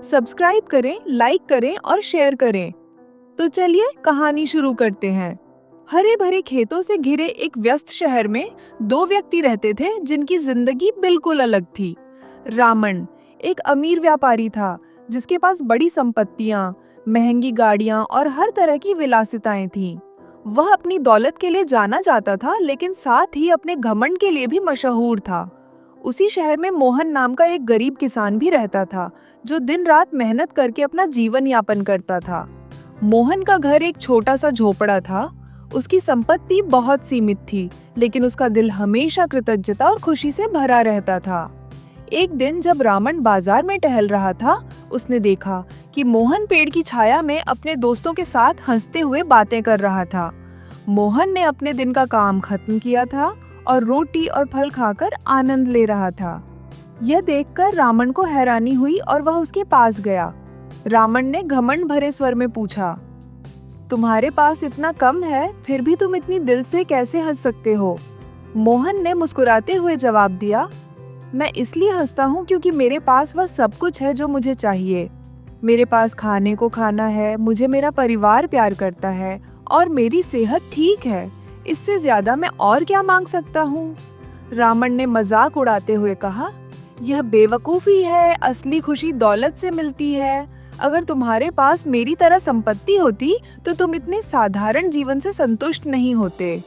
Subscribe करें, like करें और शेयर करें। तो चलिए कहानी शुरू करते हैं। हरे भरे खेतों से घिरे एक व्यस्त शहर में दो व्यक्ति रहते थे जिनकी जिंदगी बिल्कुल अलग थी। रामन एक अमीर व्यापारी था जिसके पास बड़ी संपत्तियां, महंगी गाड़ियां और हर तरह की विलासिताएं थीं। वह अपनी दौलत के लिए जाना जाता था, लेकिन साथ ही अपने घमंड के लिए भी मशहूर था। उसी शहर में मोहन नाम का एक गरीब किसान भी रहता था, जो दिन रात मेहनत करके अपना जीवन यापन करता था। मोहन का घर एक छोटा सा झोपड़ा था। उसकी संपत्ति बहुत सीमित थी, लेकिन उसका दिल हमेशा कृतज्ञता और खुशी से भरा रहता था। एक दिन जब रामन बाजार में टहल रहा था, उसने देखा कि मोहन पेड़ की छाया में अपने दोस्तों के साथ हंसते हुए बातें कर रहा था। मोहन ने अपने दिन का काम खत्म किया था और रोटी और फल खाकर आनंद ले रहा था। यह देखकर रामन को हैरानी हुई और वह उसके पास गया। रामन ने घमंड भरे स्वर में पूछा, तुम्हारे पास इतना कम है, फिर भी तुम इतनी दिल से कैसे हंस सकते हो? मोहन ने मुस्कुराते हुए जवाब दिया, मैं इसलिए हंसता हूँ क्योंकि मेरे पास वह सब कुछ है जो मुझे चाहिए। मेरे पास खाने को खाना है, मुझे मेरा परिवार प्यार करता है और मेरी सेहत ठीक है। इससे ज्यादा मैं और क्या मांग सकता हूँ? रामन ने मजाक उड़ाते हुए कहा, यह बेवकूफी है, असली खुशी दौलत से मिलती है। अगर तुम्हारे पास मेरी तरह संपत्ति होती तो तुम इतने साधारण जीवन से संतुष्ट नहीं होते।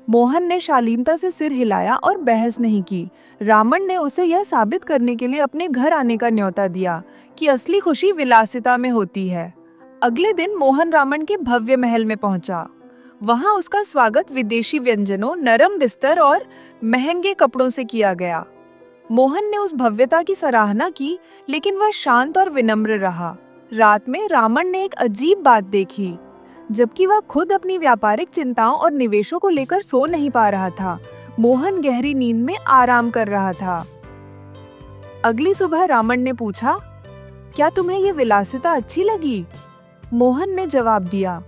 मोहन ने शालीनता से सिर हिलाया और बहस नहीं की। रामन ने उसे यह साबित करने के लिए अपने घर आने का न्योता दिया कि असली खुशी विलासिता में होती है। अगले दिन मोहन रामन के भव्य महल में पहुंचा। वहां उसका स्वागत विदेशी व्यंजनों, नरम बिस्तर और महंगे कपड़ों से किया गया। मोहन ने उस भव्यता की सराहना की, लेकिन वह शांत और विनम्र रहा। रात में रामन ने एक अजीब बात देखी। जबकि वह खुद अपनी व्यापारिक चिंताओं और निवेशों को लेकर सो नहीं पा रहा था, मोहन गहरी नींद में आराम कर रहा था। अगली सुबह रामन ने पूछा, क्या तुम्हें ये विलासिता अच्छी लगी? मोहन ने जवाब दिया,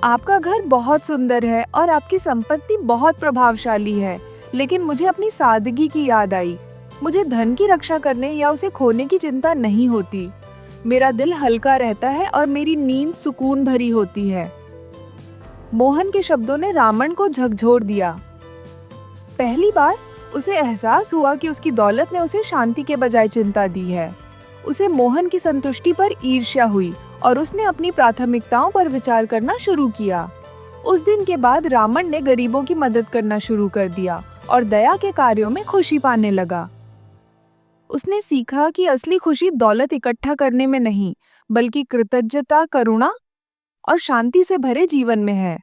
आपका घर बहुत सुंदर है और आपकी संपत्ति बहुत प्रभावशाली है, लेकिन मुझे अपनी सादगी की याद आई। मुझे धन की रक्षा करने या उसे खोने की चिंता नहीं होती। मेरा दिल हल्का रहता है और मेरी नींद सुकून भरी होती है। मोहन के शब्दों ने रामन को झकझोर दिया। पहली बार उसे एहसास हुआ कि उसकी दौलत ने उसे शांति के बजाय चिंता दी है। उसे मोहन की संतुष्टि पर ईर्ष्या हुई और उसने अपनी प्राथमिकताओं पर विचार करना शुरू किया। उस दिन के बाद रामन ने गरीबों की मदद करना शुरू कर दिया और दया के कार्यों में खुशी पाने लगा। उसने सीखा कि असली खुशी दौलत इकट्ठा करने में नहीं, बल्कि कृतज्ञता, करुणा और शांति से भरे जीवन में है।